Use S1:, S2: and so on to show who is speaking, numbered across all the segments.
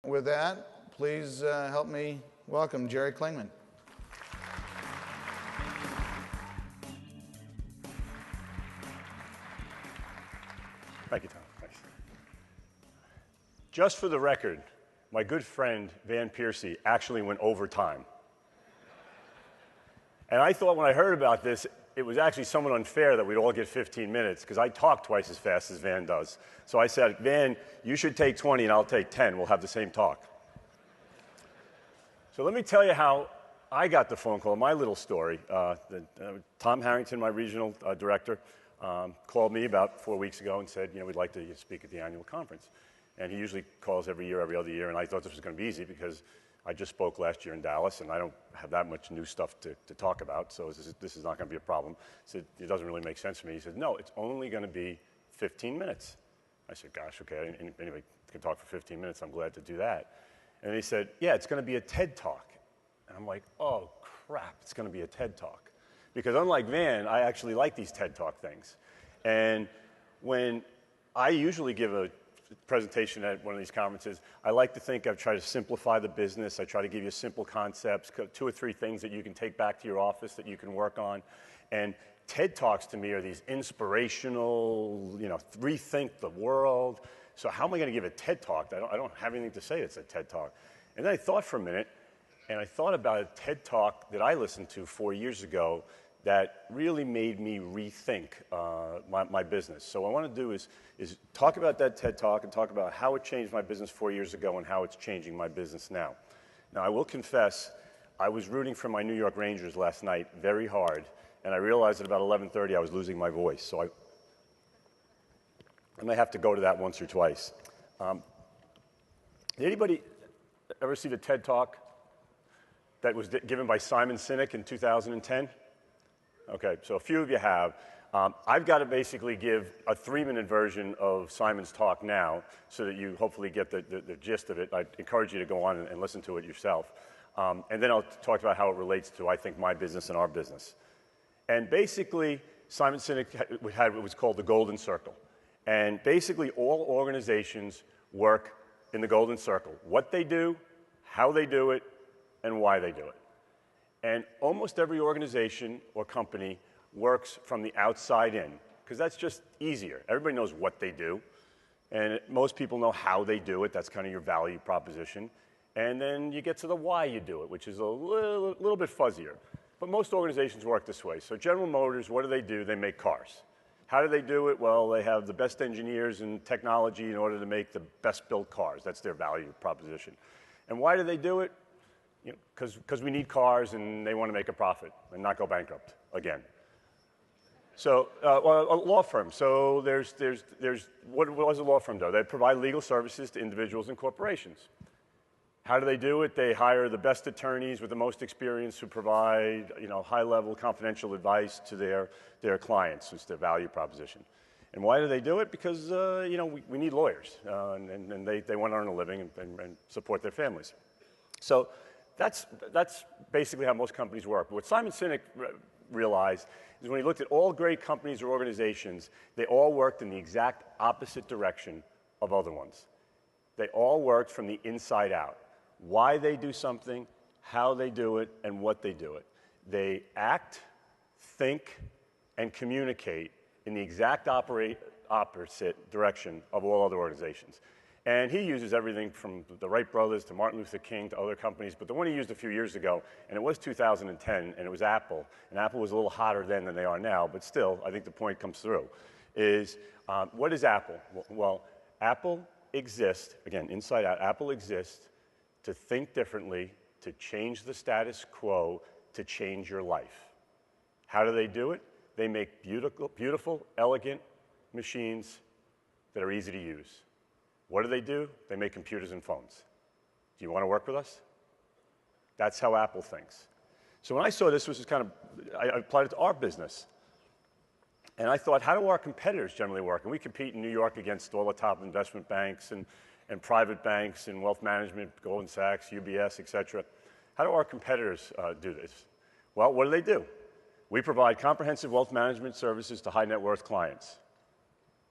S1: With that, please help me welcome Gerry Klingman.
S2: Thank you, Tom. Thanks. Just for the record, my good friend Van Piercy actually went overtime. And I thought when I heard about this, it was actually somewhat unfair that we'd all get 15 minutes because I talk twice as fast as Van does. So I said, Van, you should take 20 and I'll take 10. We'll have the same talk. So let me tell you how I got the phone call, my little story. Tom Harrington, my regional director, called me about 4 weeks ago and said, we'd like to speak at the annual conference. And he usually calls every year, every other year, and I thought this was going to be easy because I just spoke last year in Dallas, and I don't have that much new stuff to talk about, so this is not going to be a problem. He said, it doesn't really make sense to me. He said, no, it's only going to be 15 minutes. I said, gosh, okay, anybody can talk for 15 minutes. I'm glad to do that. And he said, yeah, it's going to be a TED Talk. And I'm like, oh, crap, it's going to be a TED Talk. Because unlike Van, I actually like these TED Talk things. And when I usually give a presentation at one of these conferences, I like to think I've tried to simplify the business. I try to give you simple concepts, 2 or 3 things that you can take back to your office that you can work on. And TED Talks to me are these inspirational, rethink the world. So how am I going to give a TED Talk? I don't have anything to say that's a TED Talk. And then I thought for a minute, and I thought about a TED Talk that I listened to 4 years ago that really made me rethink my business. So what I want to do is talk about that TED Talk and talk about how it changed my business 4 years ago and how it's changing my business now. Now, I will confess, I was rooting for my New York Rangers last night very hard, and I realized at about 11:30 I was losing my voice. So I may have to go to that once or twice. Did anybody ever see the TED Talk that was given by Simon Sinek in 2010? Okay, so a few of you have. I've got to basically give a 3-minute version of Simon's talk now so that you hopefully get the gist of it. I encourage you to go on and listen to it yourself. And then I'll talk about how it relates to, I think, my business and our business. And basically, Simon Sinek had what was called the Golden Circle. And basically, all organizations work in the Golden Circle. What they do, how they do it, and why they do it. And almost every organization or company works from the outside in, because that's just easier. Everybody knows what they do, and most people know how they do it. That's kind of your value proposition. And then you get to the why you do it, which is a little bit fuzzier. But most organizations work this way. So General Motors, what do? They make cars. How do they do it? Well, they have the best engineers and technology in order to make the best built cars. That's their value proposition. And why do they do it? Because we need cars and they want to make a profit and not go bankrupt again. So, a law firm. So what does a law firm do? They provide legal services to individuals and corporations. How do they do it? They hire the best attorneys with the most experience who provide, high-level confidential advice to their clients. It's their value proposition. And why do they do it? Because, we need lawyers and they want to earn a living and support their families. So that's basically how most companies work. But what Simon Sinek realized is when he looked at all great companies or organizations, they all worked in the exact opposite direction of other ones. They all worked from the inside out. Why they do something, how they do it, and what they do it. They act, think, and communicate in the exact opposite direction of all other organizations. And he uses everything from the Wright brothers to Martin Luther King to other companies, but the one he used a few years ago, and it was 2010, and it was Apple, and Apple was a little hotter then than they are now, but still, I think the point comes through, is what is Apple? Well, Apple exists, again, inside out, Apple exists to think differently, to change the status quo, to change your life. How do they do it? They make beautiful, elegant machines that are easy to use. What do? They make computers and phones. Do you want to work with us? That's how Apple thinks. So when I saw this was kind of, I applied it to our business. And I thought, how do our competitors generally work? And we compete in New York against all the top investment banks and private banks and wealth management, Goldman Sachs, UBS, et cetera. How do our competitors do this? Well, what do? We provide comprehensive wealth management services to high net worth clients.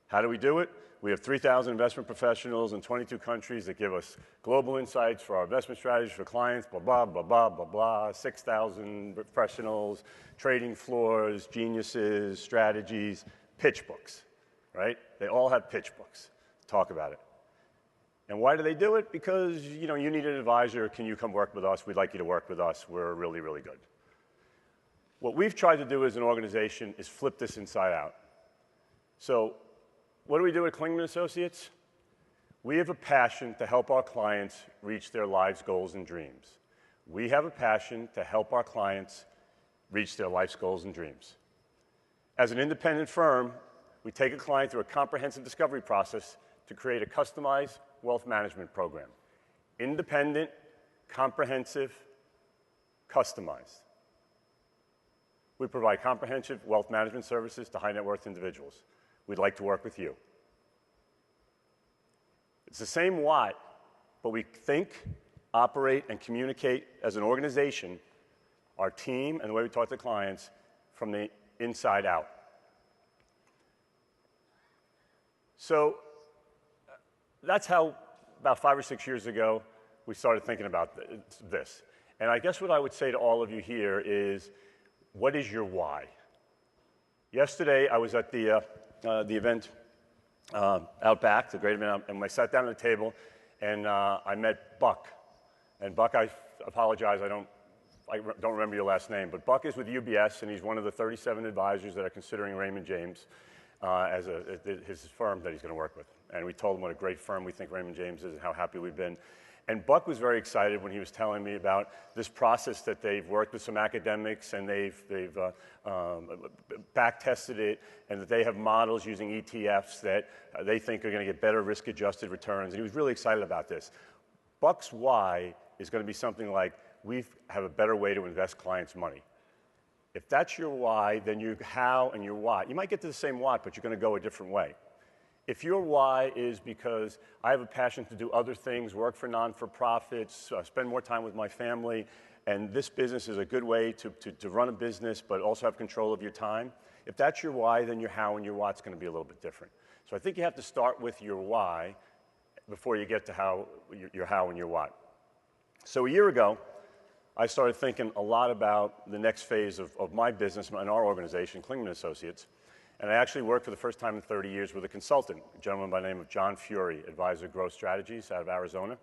S2: How do we do it? We have 3,000 investment professionals in 22 countries that give us global insights for our investment strategies for clients, blah, blah, blah, blah, blah, blah. 6,000 professionals, trading floors, geniuses, strategies, pitch books, right? They all have pitch books. Talk about it. And why do they do it? Because, you need an advisor. Can you come work with us? We'd like you to work with us. We're really, really good. What we've tried to do as an organization is flip this inside out. So what do we do at Klingman Associates? We have a passion to help our clients reach their lives' goals and dreams. We have a passion to help our clients reach their life's goals and dreams. As an independent firm, we take a client through a comprehensive discovery process to create a customized wealth management program. Independent, comprehensive, customized. We provide comprehensive wealth management services to high net worth individuals. We'd like to work with you. It's the same what, but we think, operate, and communicate as an organization, our team, and the way we talk to clients from the inside out. So that's how, about 5 or 6 years ago, we started thinking about this. And I guess what I would say to all of you here is, what is your why? Yesterday, I was at the event out back, the great event, and I sat down at the table, and I met Buck. And Buck, I apologize, I don't remember your last name, but Buck is with UBS, and he's one of the 37 advisors that are considering Raymond James as his firm that he's going to work with. And we told him what a great firm we think Raymond James is and how happy we've been. And Buck was very excited when he was telling me about this process that they've worked with some academics and they've back-tested it, and that they have models using ETFs that they think are going to get better risk-adjusted returns. And he was really excited about this. Buck's why is going to be something like, we have a better way to invest clients' money. If that's your why, then your how and your what. You might get to the same what, but you're going to go a different way. If your why is because I have a passion to do other things, work for non-for-profits, spend more time with my family, and this business is a good way to run a business but also have control of your time, if that's your why, then your how and your what's going to be a little bit different. So I think you have to start with your why before you get to your how and your what. So a year ago, I started thinking a lot about the next phase of my business and our organization, Klingman Associates. And I actually worked for the first time in 30 years with a consultant, a gentleman by the name of John Fury, advisor growth strategies out of Arizona.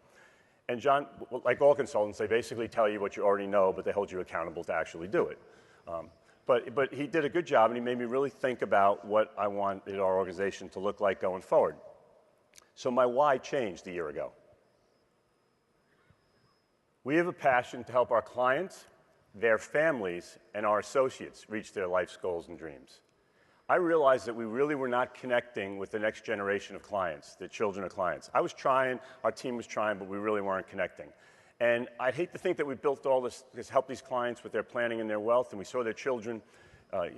S2: And John, like all consultants, they basically tell you what you already know, but they hold you accountable to actually do it. But he did a good job, and he made me really think about what I wanted our organization to look like going forward. So my why changed a year ago. We have a passion to help our clients, their families, and our associates reach their life's goals and dreams. I realized that we really were not connecting with the next generation of clients, the children of clients. I was trying, our team was trying, but we really weren't connecting. And I'd hate to think that we built all this to help these clients with their planning and their wealth, and we saw their children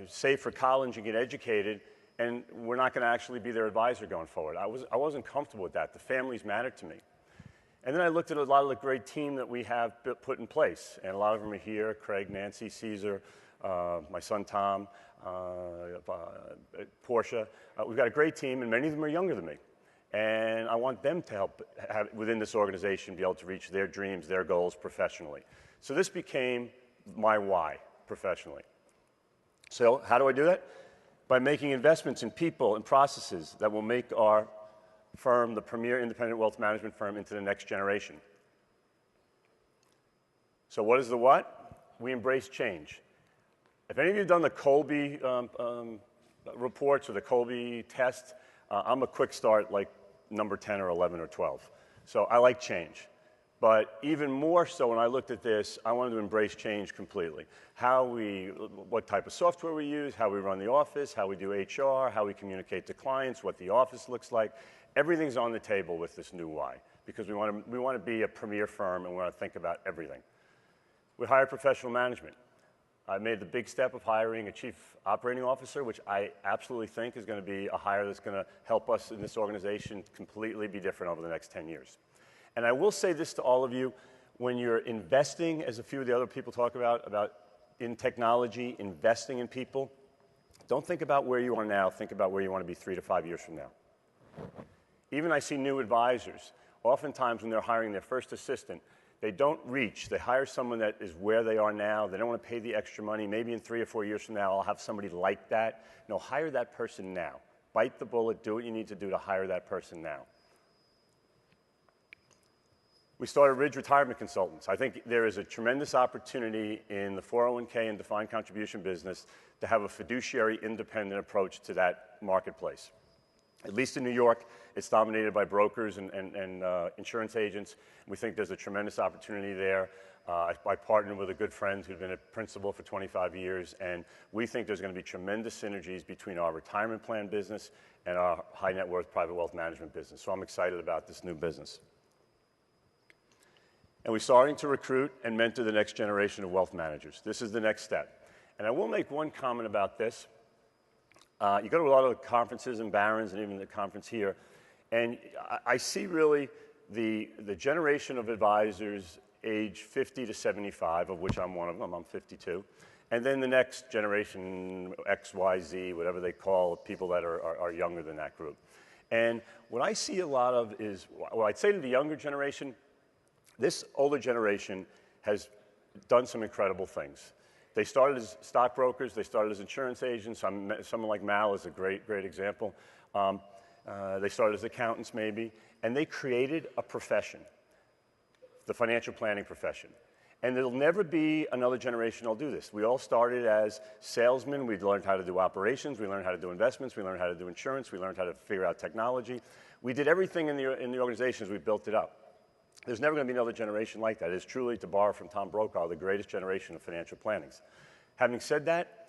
S2: save for college and get educated, and we're not going to actually be their advisor going forward. I wasn't comfortable with that. The families mattered to me. And then I looked at a lot of the great team that we have put in place, and a lot of them are here: Craig, Nancy, Caesar, my son Tom, Portia. We've got a great team, and many of them are younger than me. And I want them to help within this organization be able to reach their dreams, their goals professionally. So this became my why professionally. So how do I do that? By making investments in people and processes that will make our firm the premier independent wealth management firm into the next generation. So what is the what? We embrace change. If any of you have done the Colby reports or the Colby test, I'm a quick start, like number 10 or 11 or 12. So I like change. But even more so when I looked at this, I wanted to embrace change completely. What type of software we use, how we run the office, how we do HR, how we communicate to clients, what the office looks like. Everything's on the table with this new why, because we want to be a premier firm and we want to think about everything. We hired professional management. I made the big step of hiring a chief operating officer, which I absolutely think is going to be a hire that's going to help us in this organization completely be different over the next 10 years. And I will say this to all of you: when you're investing, as a few of the other people talk about in technology, investing in people, don't think about where you are now, think about where you want to be 3 to 5 years from now. Even I see new advisors. Oftentimes when they're hiring their first assistant, they don't reach. They hire someone that is where they are now. They don't want to pay the extra money. Maybe in 3 or 4 years from now, I'll have somebody like that. No, hire that person now. Bite the bullet. Do what you need to do to hire that person now. We started Ridge Retirement Consultants. I think there is a tremendous opportunity in the 401k and defined contribution business to have a fiduciary independent approach to that marketplace. At least in New York, it's dominated by brokers and insurance agents. We think there's a tremendous opportunity there. I partnered with a good friend who'd been a principal for 25 years, and we think there's going to be tremendous synergies between our retirement plan business and our high net worth private wealth management business. So I'm excited about this new business. And we're starting to recruit and mentor the next generation of wealth managers. This is the next step. And I will make one comment about this. You go to a lot of conferences and Barron's and even the conference here, and I see really the generation of advisors age 50 to 75, of which I'm one of them. I'm 52. And then the next generation, X, Y, Z, whatever they call people that are younger than that group. And what I see a lot of is, well, I'd say to the younger generation, this older generation has done some incredible things. They started as stockbrokers. They started as insurance agents. Someone like Mal is a great example. They started as accountants maybe, and they created a profession, the financial planning profession. And there'll never be another generation that'll do this. We all started as salesmen. We learned how to do operations. We learned how to do investments. We learned how to do insurance. We learned how to figure out technology. We did everything in the organizations. We built it up. There's never going to be another generation like that. It's truly, to borrow from Tom Brokaw, the greatest generation of financial plannings. Having said that,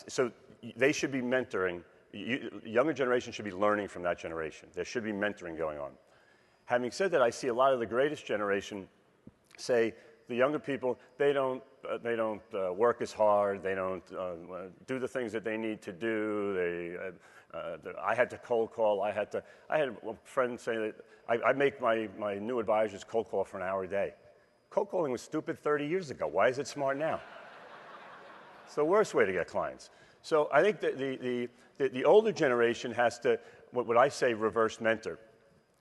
S2: so they should be mentoring. Younger generation should be learning from that generation. There should be mentoring going on. Having said that, I see a lot of the greatest generation say the younger people, they don't work as hard. They don't do the things that they need to do. I had to cold call. I had a friend say that I make my new advisors cold call for an hour a day. Cold calling was stupid 30 years ago. Why is it smart now? It's the worst way to get clients. So I think that the older generation has to, what I say, reverse mentor.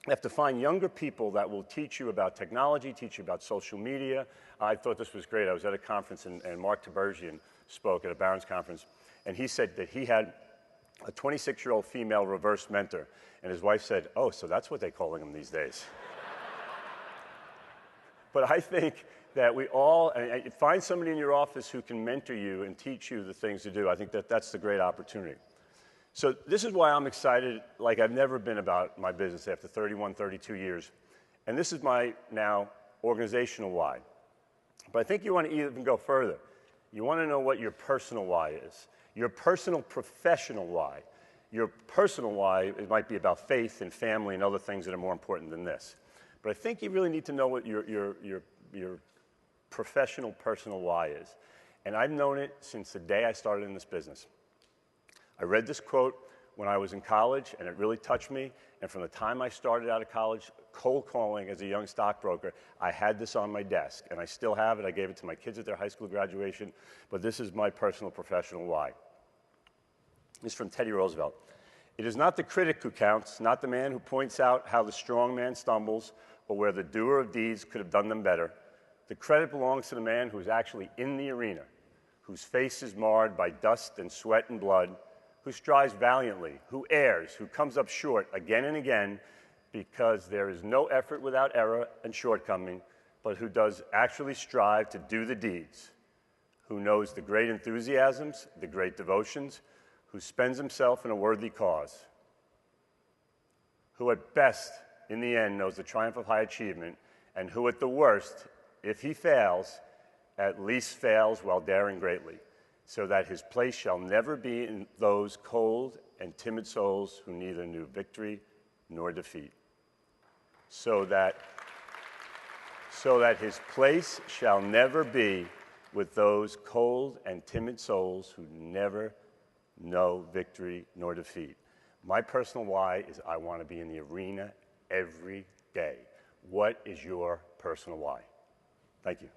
S2: You have to find younger people that will teach you about technology, teach you about social media. I thought this was great. I was at a conference, and Mark Tibergian spoke at a Barron's conference, and he said that he had a 26-year-old female reverse mentor, and his wife said, "Oh, so that's what they're calling them these days." But I think that we all find somebody in your office who can mentor you and teach you the things to do. I think that that's the great opportunity. So this is why I'm excited like I've never been about my business after 31, 32 years. And this is my now organizational why. But I think you want to even go further. You want to know what your personal why is. Your personal professional why. Your personal why, it might be about faith and family and other things that are more important than this. But I think you really need to know what your professional personal why is. And I've known it since the day I started in this business. I read this quote when I was in college, and it really touched me. And from the time I started out of college, cold calling as a young stockbroker, I had this on my desk, and I still have it. I gave it to my kids at their high school graduation, but this is my personal professional why. This is from Teddy Roosevelt. It is not the critic who counts, not the man who points out how the strong man stumbles or where the doer of deeds could have done them better. The credit belongs to the man who is actually in the arena, whose face is marred by dust and sweat and blood, who strives valiantly, who errs, who comes up short again and again, because there is no effort without error and shortcoming, but who does actually strive to do the deeds, who knows the great enthusiasms, the great devotions, who spends himself in a worthy cause, who at best, in the end, knows the triumph of high achievement, and who at the worst, if he fails, at least fails while daring greatly, so that his place shall never be in those cold and timid souls who neither knew victory nor defeat. So that his place shall never be with those cold and timid souls who never know victory nor defeat. My personal why is I want to be in the arena every day. What is your personal why? Thank you.